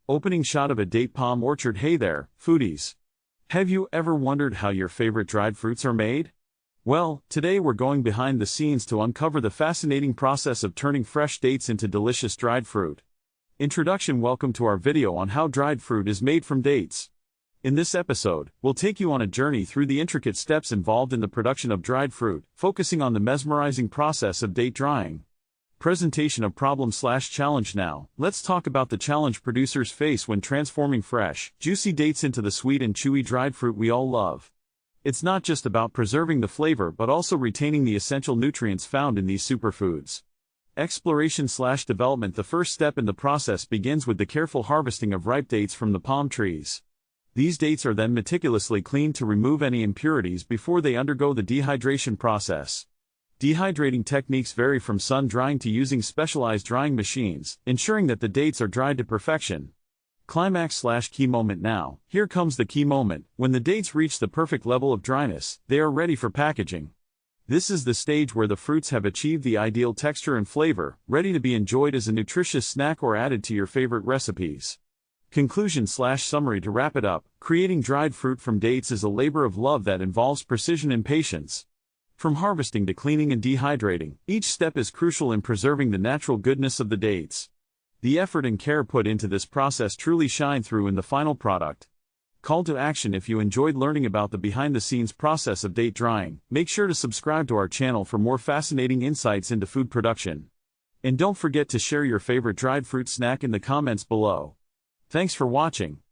Opening shot of a date palm orchard. Hey there, foodies. Have you ever wondered how your favorite dried fruits are made? Well, today we're going behind the scenes to uncover the fascinating process of turning fresh dates into delicious dried fruit. Introduction. Welcome to our video on how dried fruit is made from dates. In this episode, we'll take you on a journey through the intricate steps involved in the production of dried fruit, focusing on the mesmerizing process of date drying. Presentation of problem/challenge. Now, let's talk about the challenge producers face when transforming fresh, juicy dates into the sweet and chewy dried fruit we all love. It's not just about preserving the flavor but also retaining the essential nutrients found in these superfoods. Exploration/development. The first step in the process begins with the careful harvesting of ripe dates from the palm trees. These dates are then meticulously cleaned to remove any impurities before they undergo the dehydration process. Dehydrating techniques vary from sun drying to using specialized drying machines, ensuring that the dates are dried to perfection. Climax/key moment. Now, here comes the key moment. When the dates reach the perfect level of dryness, they are ready for packaging. This is the stage where the fruits have achieved the ideal texture and flavor, ready to be enjoyed as a nutritious snack or added to your favorite recipes. Conclusion/summary. To wrap it up, creating dried fruit from dates is a labor of love that involves precision and patience. From harvesting to cleaning and dehydrating, each step is crucial in preserving the natural goodness of the dates. The effort and care put into this process truly shine through in the final product. Call to action. If you enjoyed learning about the behind-the-scenes process of date drying, make sure to subscribe to our channel for more fascinating insights into food production. And don't forget to share your favorite dried fruit snack in the comments below. Thanks for watching.